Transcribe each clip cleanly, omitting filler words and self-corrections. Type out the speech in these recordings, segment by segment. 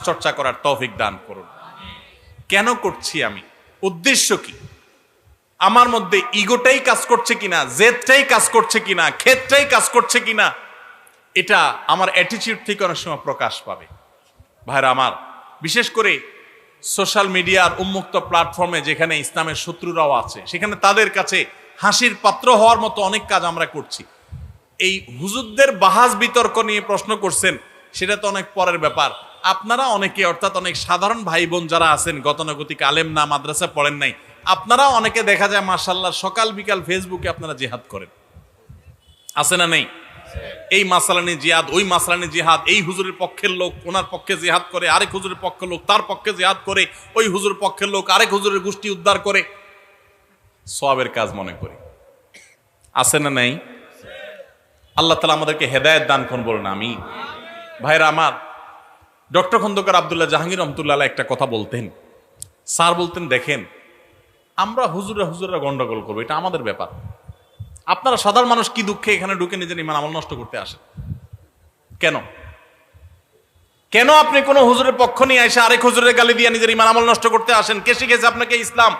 চর্চা করার তৌফিক দান করুন। কেন করছি আমি, উদ্দেশ্য কি, আমার মধ্যে ইগোটাই কাজ করছে কিনা, জেদটাই কাজ করছে কিনা, ক্ষেতটাই কাজ করছে কিনা, এটা আমার অ্যাটিটিউড থেকে অনেক সময় প্রকাশ পাবে। ভাইরা আমার, বিশেষ করে সোশ্যাল মিডিয়ার উন্মুক্ত প্ল্যাটফর্মে যেখানে ইসলামের শত্রুরাও আছে, সেখানে তাদের কাছে হাসির পাত্র হওয়ার মতো অনেক কাজ আমরা করছি। এই হুজুরদের বাহাস বিতর্ক নিয়ে প্রশ্ন করছেন, সেটা তো অনেক পরের ব্যাপার। আপনারা অনেকে, অর্থাৎ অনেক সাধারণ ভাই বোন যারা আছেন, গতানুগতিক আলেম না, মাদ্রাসা পড়েন নাই, আপনারা অনেকে দেখা যায় মাশাআল্লাহ সকাল বিকাল ফেসবুকে আপনারা জিহাদ করেন, আছে না নেই? এই মাসালা নিয়ে জিহাদ, ওই মাসালা নিয়ে জিহাদ, এই হুজুরের পক্ষের লোক ওনার পক্ষে জিহাদ করে, আরেক হুজুরের পক্ষের লোক তার পক্ষে জিহাদ করে, ওই হুজুরের পক্ষের লোক আরেক হুজুরের গোষ্ঠী উদ্ধার করে, সওয়াবের কাজ মনে করি, আছে না নেই? আল্লাহ তাআলা আমাদেরকে হেদায়েত দান করুন, বলুন আমিন। ভাইরা আমার, ডক্টর খন্দকার আব্দুল্লাহ জাহাঙ্গীর রহমতুল্লাহ আলাইহি একটা কথা বলতেন। স্যার বলতেন, দেখেন আমরা হুজুররা গন্ডগোল করবো, এটা আমাদের ব্যাপার। আপনারা সাধারণ মানুষ কি দুঃখে এখানে ঢুকে নিজের ঈমান আমল নষ্ট করতে আসেন? কেন কেন আপনি কোন হুজুরের পক্ষ নিয়ে এসে আরেক হুজুরের গালি দিয়ে নিজের ঈমান আমল নষ্ট করতে আসেন? কে শিখেছে আপনাকে ইসলাম?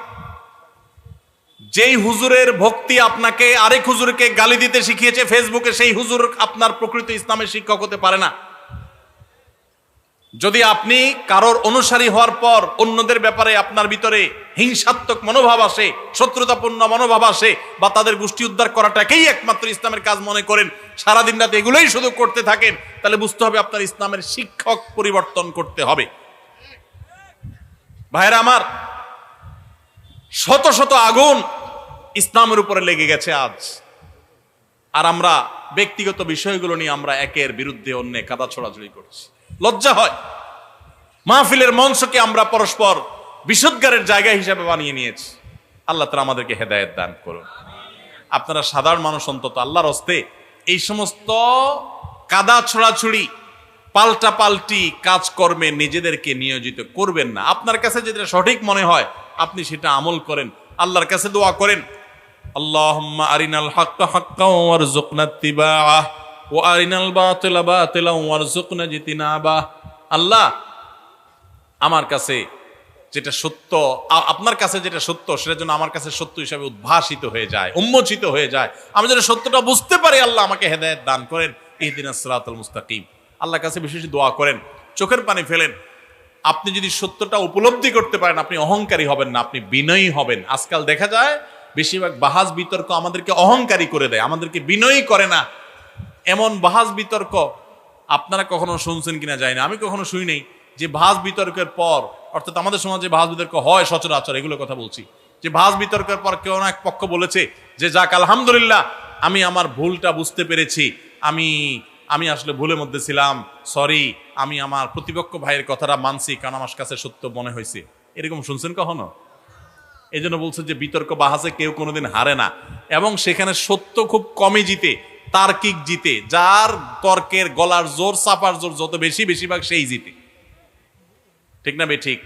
যেই হুজুরের ভক্তি আপনাকে আরেক হুজুরকে গালি দিতে শিখিয়েছে ফেসবুকে, সেই হুজুর আপনার প্রকৃত ইসলামের শিক্ষক হতে পারে না। যদি আপনি কারোর অনুসারী হওয়ার পর অন্যদের ব্যাপারে আপনার ভিতরে হিংসাত্মক মনোভাব আসে, শত্রুতাপূর্ণ মনোভাব আসে, বা তাদের গোষ্ঠী উদ্ধার করাটাকেই একমাত্র ইসলামের কাজ মনে করেন, সারাদিন রাত এগুলোই শুধু করতে থাকেন, তাহলে বুঝতে হবে আপনার ইসলামের শিক্ষক পরিবর্তন করতে হবে। ভাইরা আমার, শত শত আগুন ইসলামের উপরে লেগে গেছে আজ, আর আমরা ব্যক্তিগত বিষয়গুলো নিয়ে আমরা একের বিরুদ্ধে অন্য কাদা ছোড়াছড়ি করছি। লজ্জা হয়। মাহফিলের মঞ্চকে আমরা পরস্পর বিশুদ্ধারের জায়গা হিসেবে বানিয়ে নিয়েছি। আল্লাহ তাআলা আমাদেরকে হেদায়েত দান করুন। আপনারা সাধারণ মানুষ অন্তত আল্লাহর হস্তে এই সমস্ত কাদা ছোড়াছুড়ি, পাল্টাপাল্টি কাজকর্মে নিজেদেরকে নিয়োজিত করবেন না। আপনার কাছে যেটা সঠিক মনে হয় আপনি সেটা আমল করেন, আল্লাহর কাছে দোয়া করেন, আল্লাহুম্মা আরিনাল হাক্কা হাক্কাও ওয়ারযুকনা ইত্তিবাআহ ওয়া আরিনাল বাতিলা বাতিলাও ওয়ারযুকনা ইজতিনাবাহ। আল্লাহ, আমার কাছে যেটা সত্য, আপনার কাছে যেটা সত্য, সেটা যেন আমার কাছে সত্য হিসাবে উদ্ভাসিত হয়ে যায়, উন্মোচিত হয়ে যায়। আমি যেন সত্যটা বুঝতে পারি, আল্লাহ আমাকে হেদায়েত দান করেন, ইহদিনাস সিরাতাল মুস্তাকিম। আল্লাহর কাছে বেশি বেশি দোয়া করেন, চোখের পানি ফেলেন। আপনি যদি সত্যটা উপলব্ধি করতে পারেন, আপনি অহংকারী হবেন না, আপনি বিনয়ী হবেন। আজকাল দেখা যায় বেশিরভাগ বাহাস বিতর্ক আমাদেরকে অহংকারী করে দেয়, আমাদেরকে বিনয়ী করে না। এমন বাহাস বিতর্ক আপনারা কখনো শুনছেন কিনা জানি না, আমি কখনো শুনি নাই যে বাহাস বিতর্কের পর, অর্থাৎ আমাদের সমাজে বাহাস বিতর্ক হয় সচরাচর, এগুলোর কথা বলছি, যে বাহাস বিতর্কের পর কেউ না এক পক্ষ বলেছে যে যাক আলহামদুলিল্লাহ, আমি আমার ভুলটা বুঝতে পেরেছি, আমি আসলে ভুলের মধ্যে ছিলাম, সরি, আমি আমার প্রতিপক্ষ ভাইয়ের কথাটা মানছি, কারণ আমার কাছে সত্য মনে হয়েছে। এরকম শুনছেন কখনো? এই জন্য বলছে যে বিতর্ক বাহাসে কেউ কোনোদিন হারে না, এবং সেখানে সত্য খুব কমই জিতে, তার্কিক জিতে। যার তর্কের গলার জোর, চাপার জোর যত বেশি, বেশিরভাগ সেই জিতে। ঠিক না বে ঠিক?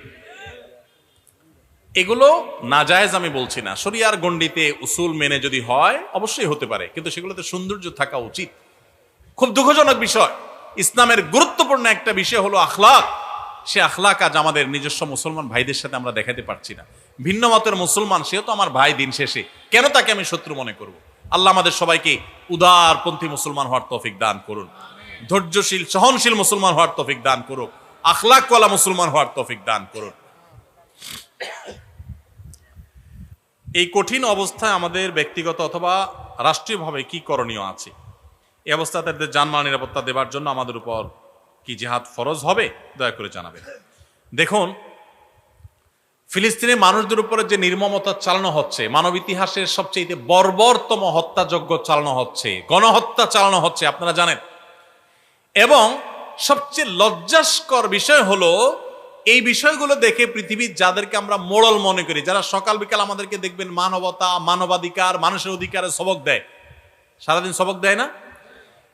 এগুলো নাজায়েজ আমি বলছি না, শরিয়ার গণ্ডিতে উসুল মেনে যদি হয় অবশ্যই হতে পারে, কিন্তু সেগুলোতে সৌন্দর্য থাকা উচিত। খুব দুঃখজনক বিষয়, ইসলামের গুরুত্বপূর্ণ একটা বিষয় হলো আখলাক। সে আখলাক আজ আমাদের নিজস্ব মুসলমান ভাইদের সাথে আমরা দেখাতে পারছি না। ভিন্ন মতের মুসলমান, সেও তো আমার ভাই, দিন শেষে কেন তাকে আমি শত্রু মনে করব? আল্লাহ আমাদের সবাইকে উদারপন্থী মুসলমান হওয়ার তৌফিক দান করুন, ধৈর্যশীল সহনশীল মুসলমান হওয়ার তৌফিক দান করুন, আখলাকওয়ালা মুসলমান হওয়ার তৌফিক দান করুন। এই কঠিন অবস্থায় আমাদের ব্যক্তিগত অথবা রাষ্ট্রীয়ভাবে কি করণীয় আছে? এই অবস্থায় তাদের জানমাল নিরাপত্তা দেওয়ার জন্য আমাদের উপর কি জিহাদ ফরজ হবে? দয়া করে জানাবেন। দেখুন, ফিলিস্তিনের মানুষদের উপরে যে নির্মমতা চালানো হচ্ছে, মানব ইতিহাসের সবচেয়ে বর্বরতম হত্যাযজ্ঞ চালানো হচ্ছে, গণহত্যা চালানো হচ্ছে, আপনারা জানেন। এবং সবচেয়ে লজ্জাস্কর বিষয় হলো, এই বিষয়গুলো দেখে পৃথিবীর যাদেরকে আমরা মোড়ল মনে করি, যারা সকাল বিকাল আমাদেরকে দেখবেন মানবতা, মানবাধিকার, মানুষের অধিকারের সবক দেয়, সারাদিন সবক দেয় না,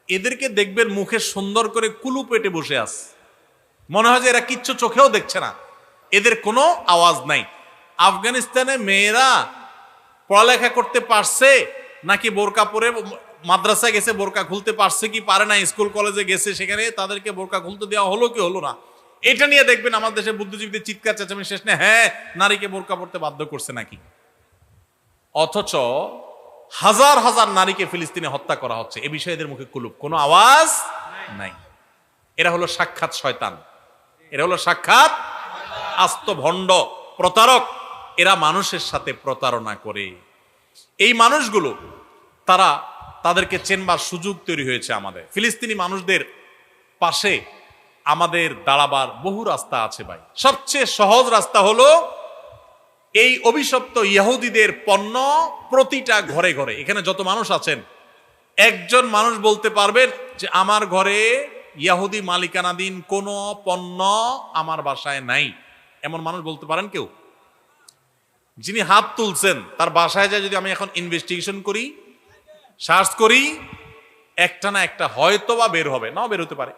এদেরকে দেখবেন মুখে সুন্দর করে কুলু পেটে বসে আছে, মনে হয় যে এরা কিচ্ছু চোখেও দেখছে না, এদের কোনো আওয়াজ নাই। আফগানিস্তানে মেয়েরা পড়ালেখা করতে পারছে নাকি বোরকা পরে মাদ্রাসা গেছে, বোরকা খুলতে পারছে কি পারে না, স্কুল কলেজে গেছে, সেখানে তাদেরকে বোরকা খুলতে দেওয়া হলো কি হলো না, এটা নিয়ে দেখবেন আমাদের দেশে বুদ্ধিজীবীদের চিৎকার চেঁচামেচি শেষ নেই, হ্যাঁ নারীকে বোরকা পড়তে বাধ্য করছে নাকি। অথচ হাজার হাজার নারীকে ফিলিস্তিনে হত্যা করা হচ্ছে, এ বিষয়ে এদের মুখে কুলুপ, কোনো আওয়াজ নাই। এরা হলো সাক্ষাৎ শয়তান, এরা হলো সাক্ষাৎ আস্ত ভণ্ড প্রতারক। এরা মানুষের সাথে প্রতারণা করে। এই মানুষগুলো তাদেরকে চেনবার সুযোগ তৈরি হয়েছে আমাদের। ফিলিস্তিনি মানুষদের পাশে আমাদের দাঁড়াবার বহু রাস্তা আছে ভাই। সবচেয়ে সহজ রাস্তা হলো এই অভিশপ্ত ইহুদিদের পণ্য প্রতিটা ঘরে ঘরে, এখানে যত মানুষ আছেন, একজন মানুষ বলতে পারবেন যে আমার ঘরে ইহুদি মালিকানাধীন কোনো পণ্য আমার বাসায় নাই, এমন মানুষ বলতে পারেন কেউ? যিনি হাত তুলছেন তার বাসায় যায় যদি আমি এখন ইনভেস্টিগেশন করি, সার্চ করি, একটা না একটা হয়তো বা বের হবে, নাও বের হতে পারে।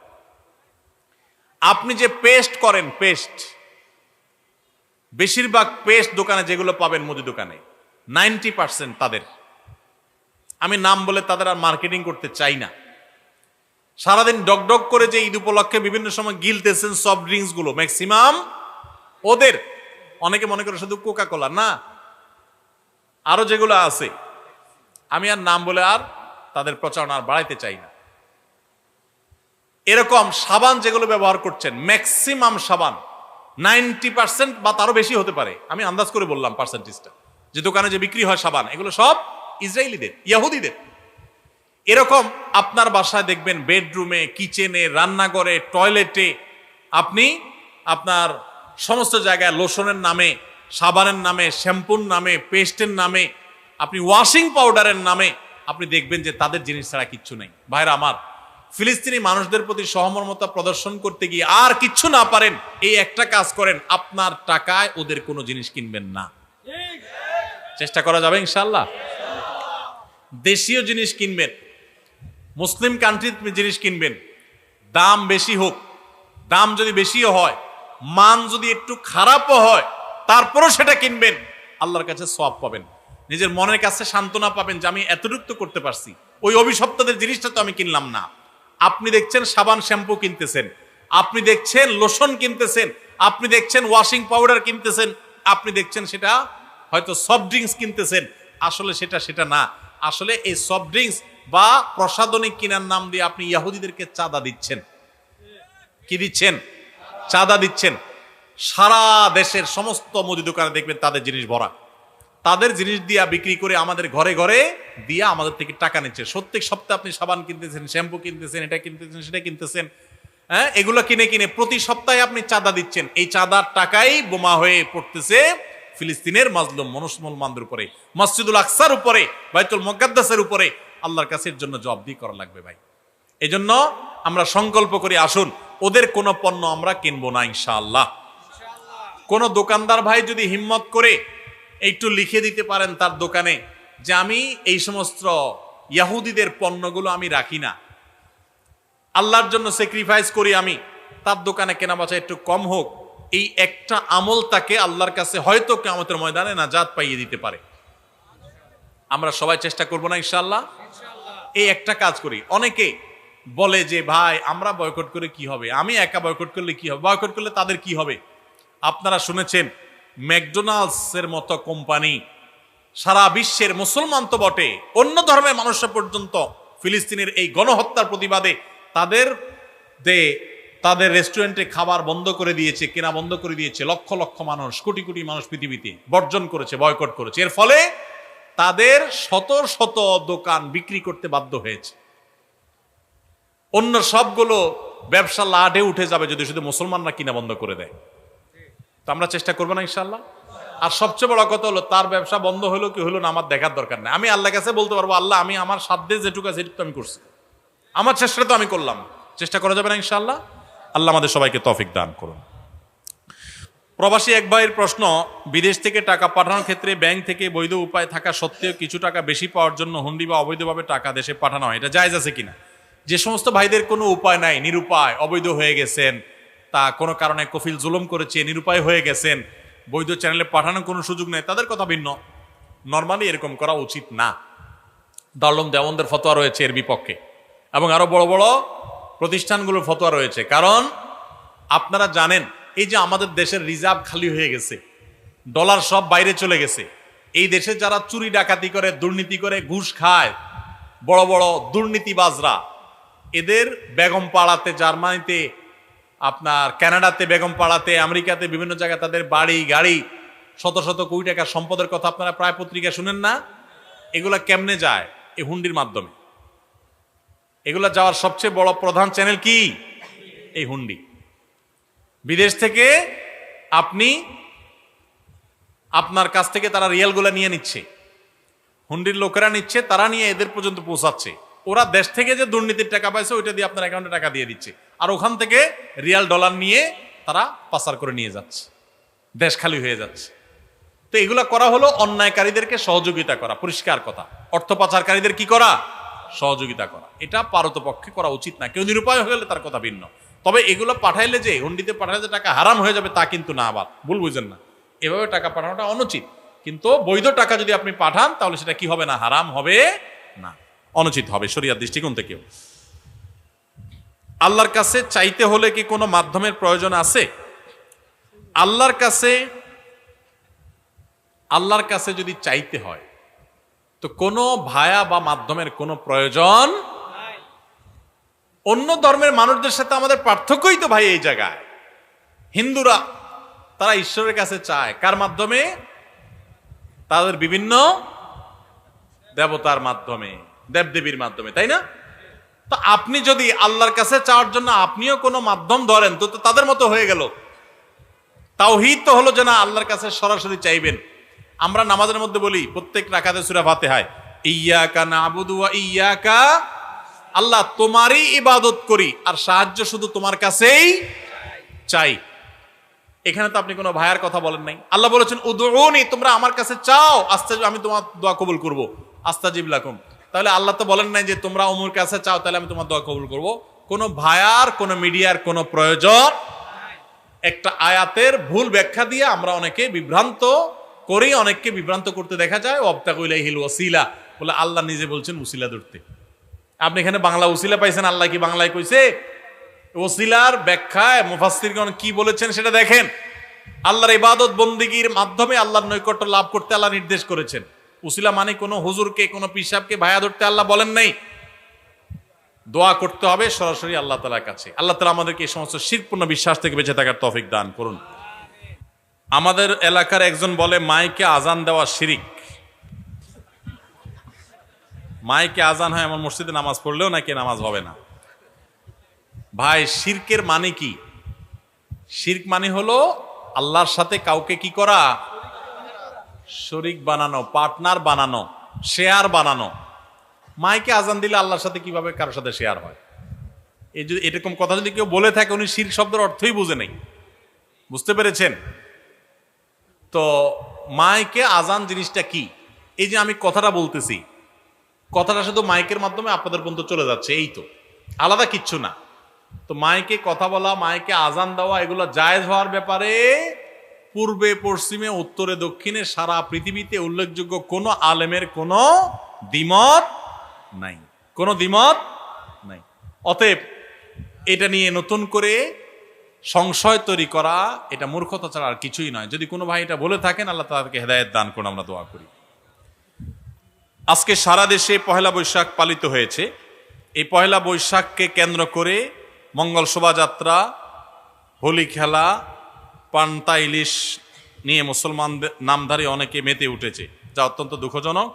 আপনি যে পেস্ট করেন, পেস্ট, বেশিরভাগ পেস্ট দোকানে যেগুলো পাবেন, মুদি দোকানে 90% তাদের, আমি নাম বলে তাদের আর মার্কেটিং করতে চাই না, সারাদিন ডকডক করে যে ঈদ উপলক্ষে বিভিন্ন সময় গিলতেছেন সফট ড্রিঙ্কস গুলো, ম্যাক্সিমাম ওদের। অনেকে মনে করে শুধু কোকা কোলা, না, আরো যেগুলো আছে, আমি আর নাম বলে আর তাদের প্রচারণা আর বাড়াইতে চাই না। এরকম সাবান যেগুলো ব্যবহার করছেন, ম্যাক্সিমাম সাবান 90% বা তারও বেশি হতে পারে, আমি আন্দাজ করে বললাম পার্সেন্টেজটা, যে দোকানে যে বিক্রি হয় সাবান, এগুলো সব ইসরায়েলিদের, ইহুদিদের। এরকম আপনার বাসায় দেখবেন বেডরুমে, কিচেনে, রান্নাঘরে, টয়লেটে, আপনি আপনার সমস্ত জায়গায় লোশনের নামে, সাবানের নামে, শ্যাম্পুর নামে, পেস্টের নামে, আপনি ওয়াশিং পাউডারের নামে আপনি দেখবেন যে তাদের জিনিস ছাড়া কিচ্ছু নেই। ভাইরা আমার, ফিলিস্তিনি মানুষদের প্রতি সহমর্মিতা প্রদর্শন করতে গিয়ে আর কিচ্ছু না পারেন, এই একটা কাজ করেন, আপনার টাকায় ওদের কোনো জিনিস কিনবেন না। চেষ্টা করা যাবে ইনশাআল্লাহ। দেশীয় জিনিস কিনবেন, মুসলিম কান্ট্রির জিনিস কিনবেন, দাম বেশি হোক, দাম যদি বেশিও হয়, মান যদি একটু খারাপও হয়, তারপরও সেটা কিনবেন, আল্লাহর কাছে সওয়াব পাবেন, নিজের মনের কাছে সান্ত্বনা পাবেন যে আমি এতটুকু তো করতে পারছি, ওই অভিশপ্তদের জিনিসটা তো আমি কিনলাম না। আপনি দেখছেন সাবান শ্যাম্পু কিনতেছেন, আপনি দেখছেন লোশন কিনতেছেন, আপনি দেখছেন ওয়াশিং পাউডার কিনতেছেন, আপনি দেখছেন সেটা হয়তো সফট ড্রিঙ্কস কিনতেছেন, আসলে সেটা না। আসলে এই সফট ড্রিঙ্কস বা প্রসাধনী কিনার নাম দিয়ে আপনি ইহুদিদেরকে চাঁদা দিচ্ছেন। কি দিচ্ছেন? চাঁদা দিচ্ছেন। সারা দেশের সমস্ত মুদি দোকানে দেখবেন তাদের জিনিস ভরা, তাদের জিনিস দিয়া বিক্রি করে আমাদের ঘরে ঘরে দিয়া আমাদের থেকে টাকা নিচ্ছে। প্রত্যেক সপ্তাহে আপনি সাবান কিনতেছেন, শ্যাম্পু কিনতেছেন, এটা কিনতেছেন, সেটা কিনতেছেন, হ্যাঁ, এগুলো কিনে কিনে প্রতি সপ্তাহে আপনি চাঁদা দিচ্ছেন। এই চাঁদার টাকাই বোমা হয়ে পড়তেছে ফিলিস্তিনের মাজলুম মুসলমানদের উপরে, মসজিদুল আকসার উপরে, বাইতুল মুকাদ্দাসের উপরে। আল্লাহর কাছে এর জন্য জবাবদিহি করা লাগবে ভাই। এই জন্য আমরা সংকল্প করি, আসুন ওদের কোনো পণ্য আমরা কিনবো না ইনশাআল্লাহ। কোন দোকানদার ভাই যদি হিম্মত করে একটু লিখে দিতে পারেন তার দোকানে যে আমি এই সমস্ত ইহুদিদের পণ্যগুলো আমি রাখি না, আল্লাহর জন্য স্যাক্রিফাইস করি, আমি তার দোকানে কেনা বেচা একটু কম হোক, এই একটা আমল তাকে আল্লাহর কাছে হয়তো কিয়ামতের ময়দানে নাজাত পাইয়ে দিতে পারে। আমরা সবাই চেষ্টা করব না ইনশাআল্লাহ? এই একটা কাজ করি। অনেকে বলে যে ভাই আমরা বয়কট করে কি হবে, আমি একা বয়কট করলে কি হবে, বয়কট করলে তাদের কি হবে। আপনারা শুনেছেন ম্যাকডোনাল্ডস এর মতো কোম্পানি সারা বিশ্বের, মুসলমান তো বটে, অন্য ধর্মের মানুষরা পর্যন্ত ফিলিস্তিনের এই গণহত্যার প্রতিবাদে তাদের রেস্টুরেন্টে খাবার বন্ধ করে দিয়েছে, কেনা বন্ধ করে দিয়েছে। লক্ষ লক্ষ মানুষ, কোটি কোটি মানুষ পৃথিবীতে বর্জন করেছে, বয়কট করেছে। এর ফলে তাদের শত শত দোকান বিক্রি করতে বাধ্য হয়েছে। অন্য সবগুলো ব্যবসা লাটে উঠে যাবে যদি শুধু মুসলমানরা কিনা বন্ধ করে দেয়। তো আমরা চেষ্টা করবো না ইনশাআল্লাহ। আর সবচেয়ে বড় কথা হলো তার ব্যবসা বন্ধ হলো কি হলো না আমার দেখার দরকার নেই। আমি আল্লাহর কাছে বলতে পারবো, আল্লাহ আমি আমার সাধ্যে যেটুকু আছে সেটুকু আমি করছি, আমার চেষ্টা তো আমি করলাম। চেষ্টা করা যাবে না ইনশাআল্লাহ? আল্লাহ আমাদের সবাইকে তৌফিক দান করুন। প্রবাসী এক ভাইয়ের প্রশ্ন, বিদেশ থেকে টাকা পাঠানোর ক্ষেত্রে ব্যাংক থেকে বৈধ উপায় থাকা সত্ত্বেও কিছু টাকা বেশি পাওয়ার জন্য হুন্ডি বা অবৈধভাবে টাকা দেশে পাঠানো হয়, এটা জায়েজ আছে কিনা? যে সমস্ত ভাইদের কোনো উপায় নাই, নিরুপায়, অবৈধ হয়ে গেছেন, তা কোনো কারণে কফিল জুলুম করেছে, নিরুপায় হয়ে গেছেন, বৈধ চ্যানেলে পাঠানোর কোনো সুযোগ নেই, তাদের কথা ভিন্ন। নর্মালি এরকম করা উচিত না। দারুল দেওবন্দের ফতোয়া রয়েছে এর বিপক্ষে, এবং আরো বড় বড় প্রতিষ্ঠানগুলোর ফতোয়া রয়েছে। কারণ আপনারা জানেন এই যে আমাদের দেশের রিজার্ভ খালি হয়ে গেছে, ডলার সব বাইরে চলে গেছে, এই দেশে যারা চুরি ডাকাতি করে, দুর্নীতি করে, ঘুষ খায়, বড় বড় দুর্নীতিবাজরা, এদের বেগম পাড়াতে, জার্মানিতে, আপনার কানাডাতে বেগম পাড়াতে, আমেরিকাতে বিভিন্ন জায়গায় তাদের বাড়ি গাড়ি, শত শত কোটি টাকার সম্পদের কথা আপনারা প্রায় পত্রিকা শুনেন না? এগুলা কেমনে যায়? এই হুন্ডির মাধ্যমে। এগুলা যাওয়ার সবচেয়ে বড় প্রধান চ্যানেল কি? এই হুন্ডি। বিদেশ থেকে আপনি আপনার কাছ থেকে তারা রিয়ালগুলা নিয়ে নিচ্ছে, হুন্ডির লোকেরা নিচ্ছে, তারা নিয়ে এদের পর্যন্ত পৌঁছাচ্ছে। ওরা দেশ থেকে যে দুর্নীতির টাকা পাইছে ওইটা দিয়ে আপনার অ্যাকাউন্টে টাকা দিয়ে দিচ্ছে, আর ওখান থেকে রিয়াল ডলার নিয়ে তারা পাচার করে নিয়ে যাচ্ছে, দেশ খালি হয়ে যাচ্ছে। তো এগুলা করা হলো অন্যায়কারীদেরকে সহযোগিতা করা, পরিষ্কার কথা। অর্থ পাচারকারীদের কি করা? সহযোগিতা করা। এটা পারতপক্ষে করা উচিত না। কেউ নিরুপায় হয়ে গেলে তার কথা ভিন্ন। তবে এগুলো পাঠাইলে যে হুন্ডিতে পাঠাইলে যে টাকা হারাম হয়ে যাবে তা কিন্তু না, আবার ভুল বুঝেন না। এভাবে টাকা পাঠানোটা অনুচিত, কিন্তু বৈধ টাকা যদি আপনি পাঠান তাহলে সেটা কি হবে না? হারাম হবে না, অনুচিত হবে শরিয়ার দৃষ্টিকোণ থেকেও। আল্লাহর কাছে চাইতে হলে কি কোনো মাধ্যমের প্রয়োজন আছে? আল্লাহর কাছে যদি চাইতে হয় তো কোনো ভায়া বা মাধ্যমের কোনো প্রয়োজন। অন্য ধর্মের মানুষদের সাথে আমাদের পার্থক্যই তো ভাই এই জায়গায়। হিন্দুরা তারা ঈশ্বরের কাছে চায় কার মাধ্যমে? তাদের বিভিন্ন দেবতার মাধ্যমে, দেবদেবীর মাধ্যমে, তাই না? তো আপনি যদি আল্লাহর কাছে চাওয়ার জন্য আপনিও কোনো মাধ্যম ধরেন তো তাদের মতো হয়ে গেল। তাওহীদ তো হলো যে না, আল্লাহর কাছে সরাসরি চাইবেন। আমরা নামাজের মধ্যে বলি প্রত্যেক রাকাতে সূরা ফাতিহায়, ইয়্যাকা না'বুদু ওয়া ইয়্যাকা, আল্লাহ তোমারই ইবাদত করি আর সাহায্য শুধু তোমার কাছেই চাই। এখানে তো আপনি কোনো ভাইয়ার কথা বলেন নাই। আল্লাহ বলেছেন উদউনি, তোমরা আমার কাছে চাও, আমি তোমার দোয়া কবুল করব, আস্তাজিব লাকুম। তাহলে আল্লাহ তো বলেন নাই যে তোমরা অমুর কাছে চাও তাহলে আমি তোমার দোয়া কবুল করব। কোনো ভায়ার, কোনো মিডিয়ার কোনো প্রয়োজন। একটা আয়াতের ভুল ব্যাখ্যা দিয়ে আমরা অনেকে বিভ্রান্ত করি, অনেককে বিভ্রান্ত করতে দেখা যায়। ওয়াবতাগু ইলাইহিল ওয়াসিলা বলে আল্লাহ নিজে বলছেন উসিলা ধরতে। আপনি এখানে বাংলা উসিলা পাইছেন, আল্লাহ কি বাংলায় কইছে? ওসিলার ব্যাখ্যায় মুফাসসিরগণ কি বলেছেন সেটা দেখেন। আল্লাহর ইবাদত বন্দেগীর মাধ্যমে আল্লাহর নৈকট্য লাভ করতে আল্লাহ নির্দেশ করেছেন। উসিলা মানে কোনো হুজুরকে, কোনো পিসাবকে ভায়া ধরতে আল্লাহ বলেন নাই। দোয়া করতে হবে সরাসরি আল্লাহ তাআলার কাছে। আল্লাহ তাআলা আমাদেরকে এই সমস্ত শিরকপূর্ণ বিশ্বাস থেকে বেঁচে থাকার তৌফিক দান করুন। আমাদের এলাকার একজন বলে মাইকে আজান দেওয়া শিরিক। মাইকে আজান হয় এমন মসজিদে নামাজ পড়লেও নাকি নামাজ হবে না। ভাই, শিরকের মানে কি? শিরক মানে হলো আল্লাহর সাথে কাউকে কি করা? শরীক বানানো, পার্টনার বানানো, শেয়ার বানানো। মাইকে আজান দিলে আল্লাহর সাথে কিভাবে কারোর সাথে শেয়ার হয়? এই যদি এরকম কথা যদি কেউ বলে থাকে উনি শিরক শব্দের অর্থই বুঝে নেই। বুঝতে পেরেছেন? তো মাইকে আজান জিনিসটা কি? এই যে আমি কথাটা বলতেছি, কথাটা শুধু মাইকের মাধ্যমে আপনাদের পর্যন্ত চলে যাচ্ছে, এই তো, আলাদা কিচ্ছু না। তো মাইকে কথা বলা, মাইকে আজান দেওয়া, এগুলো জায়েজ হওয়ার ব্যাপারে পূর্বে পশ্চিমে উত্তরে দক্ষিণে সারা পৃথিবীতে উল্লেখযোগ্য কোনো আলেমের কোনো দ্বিমত নাই, কোনো দ্বিমত নাই। অতএব এটা নিয়ে নতুন করে সংশয় তৈরি করা এটা মূর্খতা ছাড়া আর কিছুই নয়। যদি কোনো ভাই এটা বলে থাকেন আল্লাহ তাদেরকে হেদায়েত দান করুন, আমরা দোয়া করি। আজকে সারা দেশে পহেলা বৈশাখ পালিত হয়েছে। এই পহেলা বৈশাখকে কেন্দ্র করে মঙ্গল শোভাযাত্রা, হোলি খেলা, পান্তা ইলিশ নিয়ে মুসলমানদের নামধারী অনেকে মেতে উঠেছে, যা অত্যন্ত দুঃখজনক।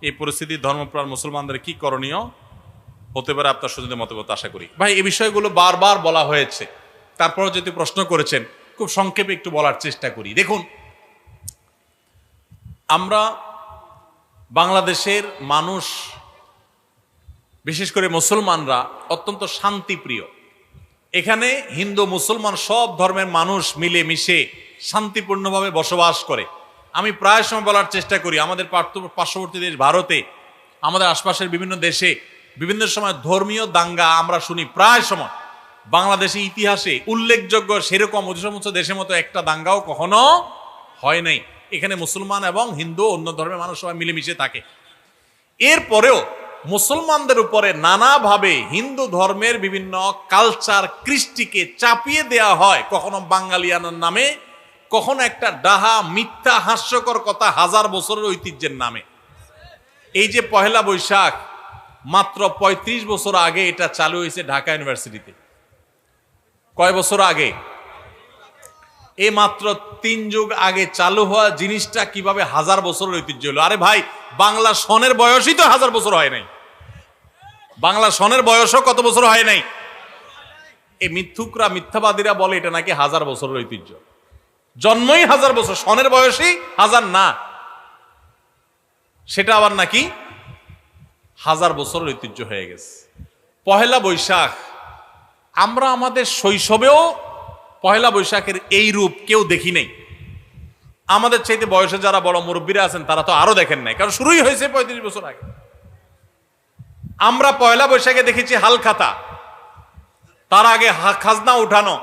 এই পরিস্থিতি ধর্মপ্রাণ মুসলমানদের কি করণীয় হতে পারে আপনার সুযোগের মতামত আশা করি। ভাই, এই বিষয়গুলো বারবার বলা হয়েছে, তারপরে যদি প্রশ্ন করেছেন খুব সংক্ষেপে একটু বলার চেষ্টা করি। দেখুন, আমরা বাংলাদেশের মানুষ, বিশেষ করে মুসলমানরা অত্যন্ত শান্তিপ্রিয়। এখানে হিন্দু মুসলমান সব ধর্মের মানুষ মিলে মিশে শান্তিপূর্ণভাবে বসবাস করে। আমি প্রায় সময় বলার চেষ্টা করি, আমাদের পার্শ্ববর্তী দেশ ভারতে, আমাদের আশপাশের বিভিন্ন দেশে বিভিন্ন সময় ধর্মীয় দাঙ্গা আমরা শুনি প্রায় সময়। বাংলাদেশে ইতিহাসে উল্লেখযোগ্য সেরকম ওই সমস্ত দেশের মতো একটা দাঙ্গাও কখনো হয় নাই। এখানে মুসলমান এবং হিন্দু, অন্য ধর্মের মানুষ সবাই মিলেমিশে থাকে। এরপরেও মুসলমানদের উপরে নানাভাবে হিন্দু ধর্মের বিভিন্ন কালচার কৃষ্টিকে চাপিয়ে দেয়া হয়, কখনো বাঙালিয়ানার নামে, কখনো একটা ডাহা মিথ্যা হাস্যকর কথা হাজার বছরের ঐতিহ্যের নামে। এই যে পহেলা বৈশাখ মাত্র ৩৫ বছর আগে এটা চালু হয়েছে ঢাকা ইউনিভার্সিটিতে। কয় বছর আগে? এই মাত্র ৩ যুগ আগে চালু হওয়া জিনিসটা কিভাবে হাজার বছরের ঐতিহ্য হলো? আরে ভাই, বাংলা সনের বয়সই তো হাজার বছর হয় নাই। বাংলা সনের বয়সও কত বছর হয় নাই? এই মিথ্যুকরা, মিথ্যাবাদীরা বলে এটা নাকি হাজার বছরের ঐতিহ্য। জন্মই হাজার বছর, সনের বয়সই হাজার না, সেটা আবার নাকি হাজার বছরের ঐতিহ্য হয়ে গেছে। পহেলা বৈশাখ আমরা আমাদের শৈশবেও পহেলা বৈশাখের এই রূপ কেউ দেখি নাই। আমাদের চাইতে বয়সে যারা বড় মুরব্বীরা আছেন তারা তো আরো দেখেন নাই, কারণ শুরুই হয়েছে ৩৫ বছর আগে। আমরা পয়লা বৈশাখে দেখেছি হালখাতা, তার আগে খাজনা উঠানো।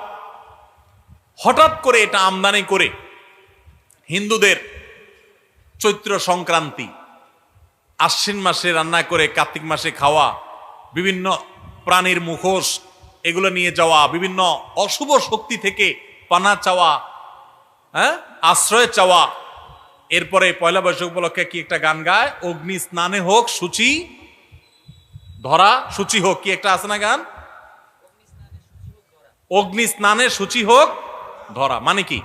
হঠাৎ করে এটা আমদানি করে হিন্দুদের চৈত্র সংক্রান্তি, আশ্বিন মাসে রান্না করে কার্তিক মাসে খাওয়া, বিভিন্ন প্রাণীর মুখোশ এগুলো নিয়ে যাওয়া, বিভিন্ন অশুভ শক্তি থেকে পানা চাওয়া, আশ্রয় চাওয়া। এরপরে পয়লা বৈশাখ উপলক্ষে কি একটা গান গায়, অগ্নি স্নানে হোক সূচি ধরা, সূচি হোক, কি একটা আছে না গান, অগ্নি স্নানে সূচি হোক ধরা। মানে কি?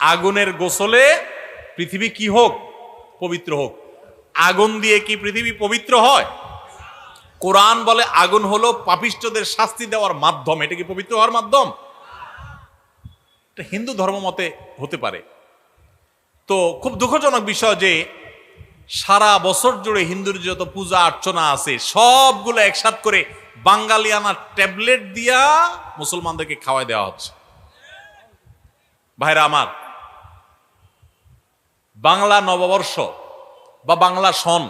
আগুনের গোসলে পৃথিবী কি হোক? পবিত্র হোক। আগুন দিয়ে কি পৃথিবী পবিত্র হয়? কোরআন বলে আগুন হলো পাপিষ্ঠদের শাস্তি দেওয়ার মাধ্যম। এটা কি পবিত্র হওয়ার মাধ্যম? এটা হিন্দু ধর্ম মতে হতে পারে। তো খুব দুঃখজনক বিষয় যে সারা বছর জুড়ে হিন্দুর যত পূজা অর্চনা আছে সবগুলো একসাথ করে বাঙালিয়ানা ট্যাবলেট দিয়া মুসলমানদেরকে খাওয়াই দেওয়া হচ্ছে। ভাইরা আমার, বাংলা নববর্ষ বা বাংলা সন,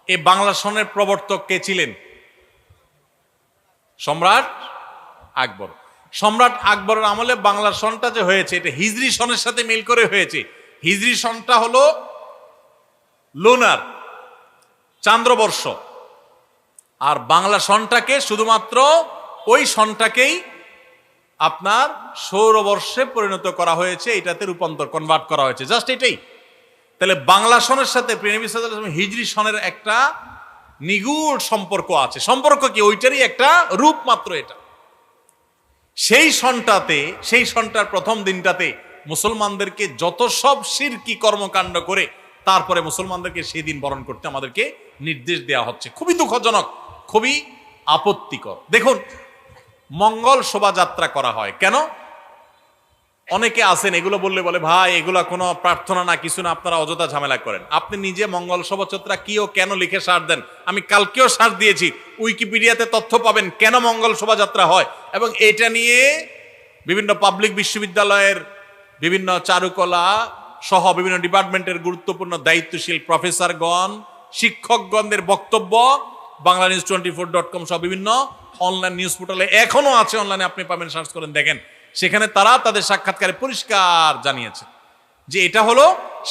এই বাংলা সনের প্রবর্তক কে ছিলেন? সম্রাট আকবর। সম্রাট আকবরের আমলে বাংলা সনটা যে হয়েছে এটা হিজরি সনের সাথে মিল করে হয়েছে। হিজরি সনটা হলো লুনার, চান্দ্রবর্ষ, আর বাংলা সনটাকে শুধুমাত্র ওই সনটাকেই আপনার সৌরবর্ষে পরিণত করা হয়েছে, এটাতে রূপান্তর কনভার্ট করা হয়েছে, জাস্ট এটাই। তাহলে বাংলা সনের সাথে প্রিয় হিজরি সনের একটা নিগুড় সম্পর্ক আছে। সম্পর্ক কি? ওইটারই একটা রূপ মাত্র এটা। সেই সনটাতে, সেই সনটার প্রথম দিনটাতে মুসলমানদেরকে যত সব শিরকি কর্মকাণ্ড করে তারপরে মুসলমানদেরকে সেই দিন বরণ করতে আমাদেরকে নির্দেশ দেওয়া হচ্ছে। খুবই দুঃখজনক, খুবই আপত্তিকর। দেখুন, মঙ্গল শোভাযাত্রা করা হয় কেন? অনেকে আছেন এগুলো বললে বলে ভাই এগুলা কোনো প্রার্থনা না, কিছু না, আপনারা অযথা ঝামেলা করেন। আপনি নিজে মঙ্গল শোভাযাত্রা কি ও কেন লিখে সার্চ দেন। আমি কালকেও সার্চ দিয়েছি, উইকিপিডিয়াতে তথ্য পাবেন কেন মঙ্গল শোভাযাত্রা হয়। এবং এটা নিয়ে বিভিন্ন পাবলিক বিশ্ববিদ্যালয়ের বিভিন্ন চারুকলা সহ বিভিন্ন ডিপার্টমেন্টের গুরুত্বপূর্ণ দায়িত্বশীল প্রফেসরগণ, শিক্ষকগণদের বক্তব্য banglanews24.com সহ বিভিন্ন অনলাইন নিউজ পোর্টালে এখনো আছে, অনলাইনে আপনি পাবেন, সার্চ করেন দেখেন। সেখানে তারা তাদের সাক্ষাৎকারে পরিষ্কার জানিয়েছে যে এটা হলো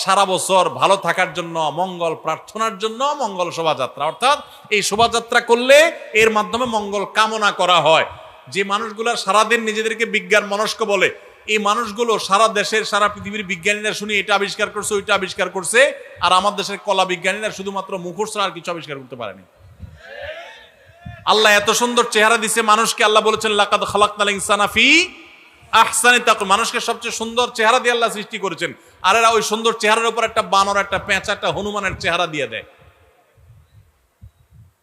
সারা বছর ভালো থাকার জন্য, মঙ্গল প্রার্থনার জন্য মঙ্গল শোভাযাত্রা। অর্থাৎ এই শোভাযাত্রা করলে এর মাধ্যমে মঙ্গল কামনা করা হয়। যে মানুষগুলো সারাদিন নিজেদেরকে বিজ্ঞান মনস্ক বলে, এই মানুষগুলো সারা দেশের, সারা পৃথিবীর বিজ্ঞানীরা শুনি এটা আবিষ্কার করছে, ওইটা আবিষ্কার করছে, আর আমার দেশের কলা বিজ্ঞানীরা শুধুমাত্র মুখোশ ছাড়া আর কিছু আবিষ্কার করতে পারেনি। আল্লাহ এত সুন্দর চেহারা দিছে মানুষকে। আল্লাহ বলেছেন লাকাদ খালাকনাল ইনসানা ফি আহসানি তাকওয়িম, মানুষকে সবচেয়ে সুন্দর চেহারা দিয়ে আল্লাহ সৃষ্টি করেছেন। আর এরা ওই সুন্দর চেহারার উপর একটা বানর, একটা পেঁচা, একটা হনুমানের চেহারা দিয়ে দেয়।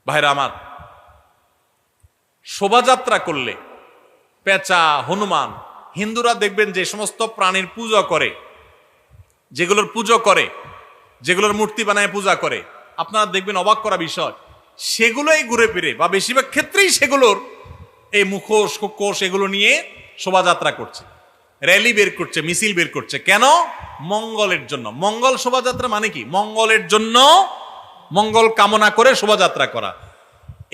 ভাইরা আমার, শোভাযাত্রা করলে পেঁচা, হনুমান, হিন্দুরা দেখবেন যে সমস্ত প্রাণীর পূজা করে, যেগুলোর পুজো করে, যেগুলোর মূর্তি বানায় পূজা করে, আপনারা দেখবেন অবাক করা বিষয়, সেগুলোই ঘুরে ফিরে বা বেশিরভাগ ক্ষেত্রেই সেগুলোর এই মুখোশ কোষ এগুলো নিয়ে শোভাযাত্রা করছে, র্যালি বের করছে, মিছিল বের করছে। কেন? মঙ্গলের জন্য। মঙ্গল শোভাযাত্রা মানে কি? মঙ্গলের জন্য, মঙ্গল কামনা করে শোভাযাত্রা করা।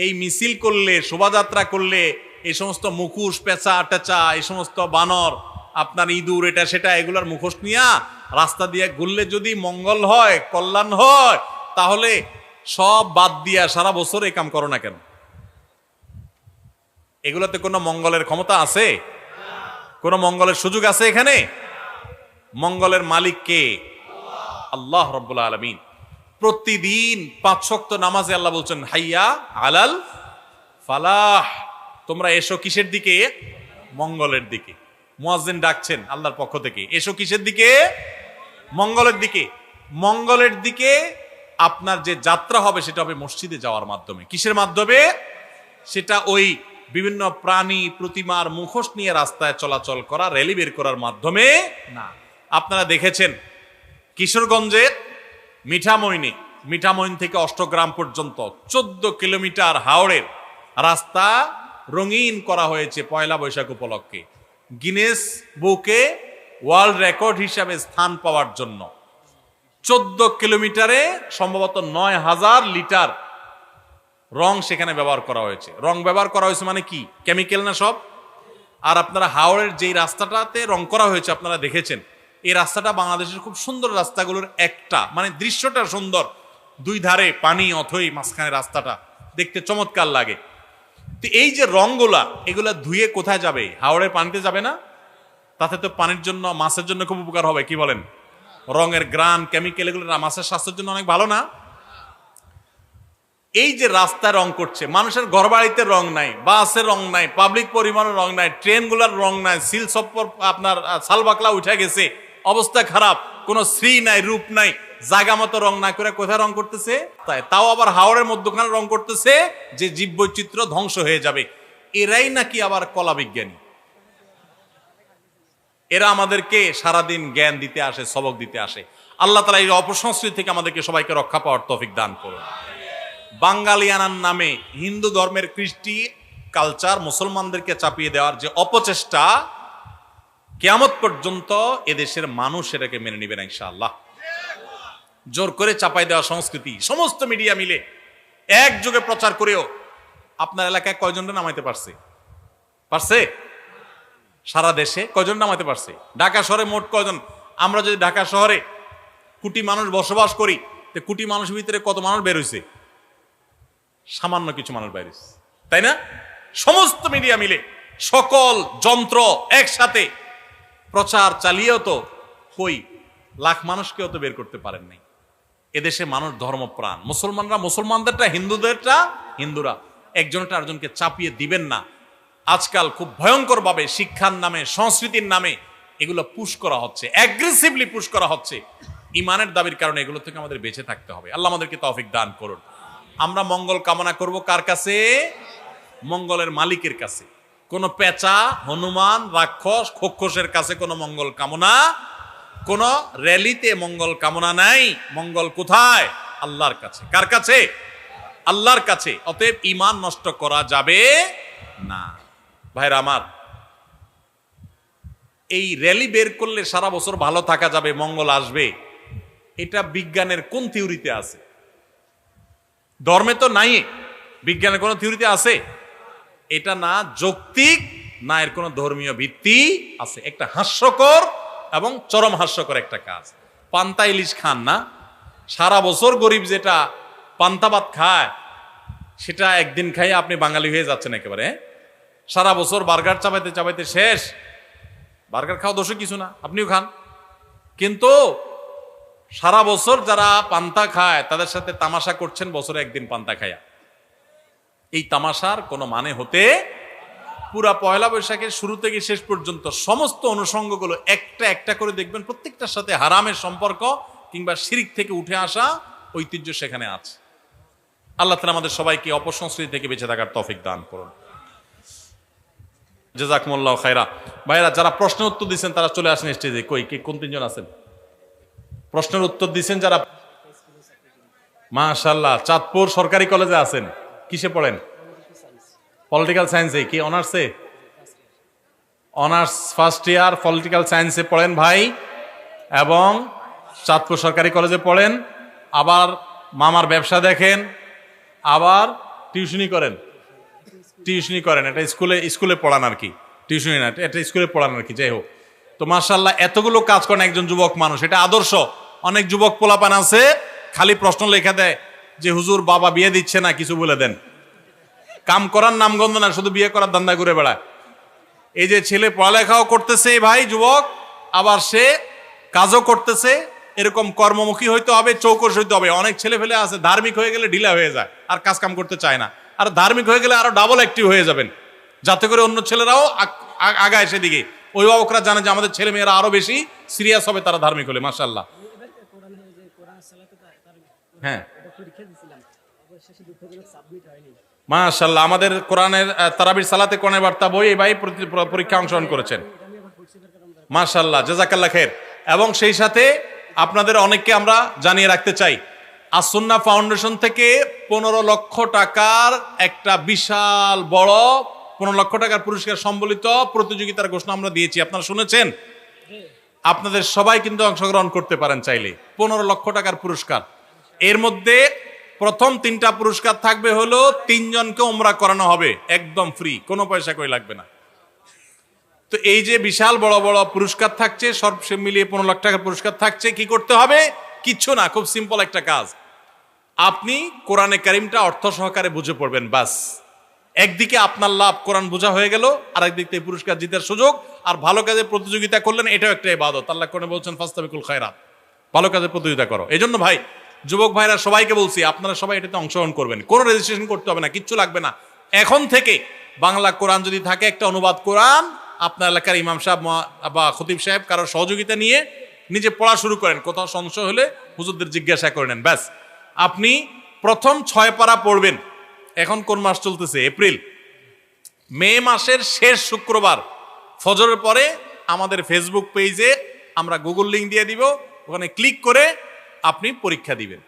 এই মিছিল করলে, শোভাযাত্রা করলে এই সমস্ত মুখোশ, পেঁচা টেচা, এই সমস্ত বানর, আপনার ইঁদুর, এটা সেটা, এগুলোর মুখোশ নিয়ে রাস্তা দিয়ে ঘুরলে যদি মঙ্গল হয়, কল্যাণ হয়, তাহলে সব বাদ দিয়া সারা বছর এই কাম করো না কেন? এগুলোতে কোনো মঙ্গলের ক্ষমতা আছে? কোনো মঙ্গলের সুযোগ আছে এখানে? মঙ্গলের মালিক কে? আল্লাহ রাব্বুল আলামিন। প্রতিদিন 5 ওয়াক্ত নামাজে আল্লাহ বলছেন হাইয়া আলাল ফালাহ, তোমরা এসো কিসের দিকে? মঙ্গলের দিকে। মুয়াজ্জিন ডাকছেন আল্লাহর পক্ষ থেকে, এসো কিসের দিকে? মঙ্গলের দিকে। মঙ্গলের দিকে আপনার যে যাত্রা হবে সেটা হবে মসজিদে যাওয়ার মাধ্যমে। কিসের মাধ্যমে? সেটা ওই বিভিন্ন প্রাণী প্রতিমার মুখোশ নিয়ে রাস্তায় চলাচল করা, র্যালি বের করার মাধ্যমে না। আপনারা দেখেছেন কিশোরগঞ্জের মিঠামইন থেকে অষ্টগ্রাম পর্যন্ত 14 কিলোমিটার হাওড়ের রাস্তা রঙিন করা হয়েছে পয়লা বৈশাখ উপলক্ষে, গিনেস বুকে ওয়ার্ল্ড রেকর্ড হিসাবে স্থান পাওয়ার জন্য। 14 কিলোমিটারে সম্ভবত 9,000 লিটার রং সেখানে ব্যবহার করা হয়েছে। রং ব্যবহার করা হয়েছে মানে কি? কেমিক্যাল না সব? আর আপনারা হাওড়ের যেই রাস্তাটাতে রং করা হয়েছে আপনারা দেখেছেন, এই রাস্তাটা বাংলাদেশের খুব সুন্দর রাস্তাগুলোর একটা, মানে দৃশ্যটা সুন্দর, দুই ধারে পানি, অথই মাঝখানে রাস্তাটা দেখতে চমৎকার লাগে। তো এই যে রংগুলা, এগুলা ধুয়ে কোথায় যাবে? হাওড়ের পানিতে যাবে না? তাতে তো পানির জন্য, মাছের জন্য খুব উপকার হবে, কি বলেন? রঙের গ্রান, কেমিক্যাল, এগুলো মাছের স্বাস্থ্যের জন্য অনেক ভালো না? এই যে রাস্তায় রং করছে, মানুষের ঘরবাড়িতে রং নাই, বাসের রং নাই, পাবলিক পরিবহনের রং নাই, ট্রেনগুলোর রং নাই, সিল সপ্পর আপনার সালবাকলা উঠে গেছে, অবস্থা খারাপ, কোনো শ্রী নাই, রূপ নাই, জায়গা মতো রং না করে কোথায় রং করতেছে? তাও আবার হাওড়ের মধ্যখানে রং করতেছে যে জীববৈচিত্র্য ধ্বংস হয়ে যাবে। এরাই নাকি আবার কলা বিজ্ঞানী। এরা আমাদেরকে সারাদিন জ্ঞান দিতে আসে, সবক দিতে আসে। আল্লাহ তাআলা এই অপসংস্কৃতি থেকে আমাদেরকে সবাইকে রক্ষা পাওয়ার তৌফিক দান করুন। বাঙালিয়ানার নামে হিন্দু ধর্মের কৃষ্টি কালচার মুসলমানদেরকে চাপিয়ে দেওয়ার যে অপচেষ্টা, কিয়ামত পর্যন্ত এদেশের মানুষ এটাকে মেনে নিবে না ইনশাআল্লাহ। জোর করে চাপাই দেওয়া সংস্কৃতি সমস্ত মিডিয়া মিলে একযোগে প্রচার করেও আপনার এলাকায় কয়জনটা নামাইতে পারছে? সারা দেশে কয়জন নামাইতে পারছে? ঢাকা শহরে মোট কয়জন? আমরা যদি ঢাকা শহরে কোটি মানুষ বসবাস করি, তো কোটি মানুষের ভিতরে কত মানুষ বের হইছে? সামান্য কিছু মানুষ বের হইছে, তাই না? সমস্ত মিডিয়া মিলে সকল যন্ত্র একসাথে প্রচার চালিয়েও তো কই লাখ মানুষকেও তো বের করতে পারেন নাই। এদেশে মানুষ ধর্মপ্রাণ, মুসলমানরা মুসলমানদেরটা, হিন্দুদেরটা হিন্দুরা, একজনটা আরেকজনকে চাপিয়ে দিবেন না। আজকাল খুব ভয়ঙ্কর ভাবে শিক্ষার নামে, সংস্কৃতির নামে এগুলো পুশ করা হচ্ছে, অ্যাগ্রেসিভলি পুশ করা হচ্ছে। ইমানের দাবির কারণে এগুলো থেকে আমাদের বেঁচে থাকতে হবে। আল্লাহ আমাদেরকে তৌফিক দান করুন। আমরা মঙ্গল কামনা করব কার কাছে? মঙ্গলের মালিকের কাছে। কোন পেঁচা, হনুমান, রাক্ষস, খোক্ষসের কাছে কোনো মঙ্গল কামনা, কোন র্যালিতে মঙ্গল কামনা নাই। মঙ্গল কোথায়? আল্লাহর কাছে। কার কাছে? আল্লাহর কাছে। অতএব ঈমান নষ্ট করা যাবে না। ভাইরা আমার, এই র্যালি বের করলে সারা বছর ভালো থাকা যাবে, মঙ্গল আসবে, এটা বিজ্ঞানের কোন থিওরিতে আছে? ধর্মে তো নাই। বিজ্ঞানের কোন থিওরিতে আছে? এটা না যৌক্তিক, না এর কোন ধর্মীয় ভিত্তি আছে। একটা হাস্যকর এবং চরম হাস্যকর একটা কাজ। পান্তা ইলিশ খান না, সারা বছর গরিব যেটা পান্তা ভাত খায়, সেটা একদিন খাই আপনি বাঙালি হয়ে যাচ্ছেন একেবারে। সারা বছর বার্গার চাবাইতে চাবাইতে শেষ। বার্গার খাওয়া দোষে কিছু না, আপনিও খান, কিন্তু সারা বছর যারা পান্তা খায় তাদের সাথে তামাশা করছেন বছরে একদিন পান্তা খায়া। এই তামাশার কোনো মানে হতে, পুরা পয়লা বৈশাখের শুরু থেকে শেষ পর্যন্ত সমস্ত অনুষঙ্গগুলো একটা একটা করে দেখবেন, প্রত্যেকটার সাথে হারামের সম্পর্ক কিংবা শিরিক থেকে উঠে আসা ঐতিহ্য সেখানে আছে। আল্লাহ তাআলা আমাদের সবাইকে অপসংস্কৃতি থেকে বেঁচে থাকার তৌফিক দান করুন। জাযাকুমুল্লাহু খায়রা। ভাইরা, যারা প্রশ্নের উত্তর দিচ্ছেন তারা চলে আসেন স্টেজে। কই কে কোন তিনজন আছেন প্রশ্নের উত্তর দিচ্ছেন? যারা মাশাআল্লাহ চাঁদপুর সরকারি কলেজে আছেন, কিসে পড়েন? পলিটিক্যাল সায়েন্সে। কি অনার্সে? অনার্স ফার্স্ট ইয়ার পলিটিক্যাল সায়েন্সে পড়েন ভাই, এবং চাঁদপুর সরকারি কলেজে পড়েন। আবার মামার ব্যবসা দেখেন, আবার টিউশনি করেন। এটা স্কুলে পড়ান আর কি, টিউশনি না, এটা স্কুলে পড়ান আর কি। যাই হোক, তো মাশাআল্লাহ এতগুলো কাজ করেন একজন যুবক মানুষ, এটা আদর্শ। অনেক যুবক পোলাপান আছে খালি প্রশ্ন লেখা দেয়, যে হুজুর বাবা বিয়ে দিচ্ছে না, কিছু বলে দেন। কাম করার নামগন্ধ না, শুধু বিয়ে করার ধান্দা ঘুরে বেড়ায়। এই যে ছেলে পড়ালেখাও করতেছে ভাই যুবক, আবার সে কাজও করতেছে, এরকম কর্মমুখী হইতে হবে, চৌকস হইতে হবে। অনেক ছেলে ফেলে আছে ধার্মিক হয়ে গেলে ঢিলা হয়ে যায়, আর কাজ কাম করতে চায় না। আর ধার্মিক হয়ে গেলে আরো ডাবল অ্যাক্টিভ হয়ে যাবেন, যাতে করে অন্য ছেলেরাও আগায় সেদিকে। অভিভাবকরা জানে যে আমাদের ছেলে মেয়েরা আরো বেশি সিরিয়াস হবে তারা ধার্মিক হলে। মাশাআল্লাহ। হ্যাঁ মাশাআল্লাহ, আমাদের কোরআনের তারাবির সালাতে কোরআনের বার্তা বই এই ভাই পরীক্ষা অংশগ্রহণ করেছেন। মাশাআল্লাহ, জাযাকাল্লাহ খাইর। এবং সেই সাথে আপনাদের অনেককে আমরা জানিয়ে রাখতে চাই, আসুন্নাহ ফাউন্ডেশন থেকে 15 লক্ষ টাকার একটা বিশাল বড় 15 লক্ষ টাকার পুরস্কার সম্বলিত প্রতিযোগিতার ঘোষণা আমরা দিয়েছি। আপনারা শুনেছেন? আপনাদের সবাই কিন্তু অংশগ্রহণ করতে পারেন চাইলে। 15 লক্ষ টাকার পুরস্কার, এর মধ্যে প্রথম 3টা পুরস্কার থাকবে হলো 3 জনকে উমরা করানো হবে একদম ফ্রি, কোনো পয়সা কই লাগবে না। তো এই যে বিশাল বড় বড় পুরস্কার থাকছে, সব মিলিয়ে 15 লাখ টাকার পুরস্কার থাকছে, কি করতে হবে? কিচ্ছু না, খুব সিম্পল একটা কাজ। আপনি কোরআনে কারিমটা অর্থ সহকারে বুঝে পড়বেন, বাস। একদিকে আপনার লাভ, কোরআন বোঝা হয়ে গেল, আর একদিক থেকে পুরস্কার জিতার সুযোগ। আর ভালো কাজে প্রতিযোগিতা করলেন, এটাও একটা ইবাদত। আল্লাহ কোরআনে বলছেন ফাস্তাবিকুল খায়রাত, ভালো কাজে প্রতিযোগিতা করো। এই জন্য ভাই, যুবক ভাইরা সবাইকে বলছি, আপনারা সবাই এটাতে অংশগ্রহণ করবেন। কোনো রেজিস্ট্রেশন করতে হবে না, কিচ্ছু লাগবে না। এখন থেকে বাংলা কোরআন যদি থাকে, একটা অনুবাদ কোরআন আপনার এলাকার ইমাম সাহেব বা খতিব সাহেব কারোর সহযোগিতা নিয়ে নিজে পড়া শুরু করেন। কোথাও সংশয় হলে হুজুরদের জিজ্ঞাসা করে নেন, ব্যাস। আপনি প্রথম 6 পারা পড়বেন। এখন কোন মাস চলতেছে? এপ্রিল। মে মাসের শেষ শুক্রবার ফজরের পরে আমাদের ফেসবুক পেজে আমরা গুগল লিংক দিয়ে দিব, ওখানে ক্লিক করে আপনি পরীক্ষা দিবেন।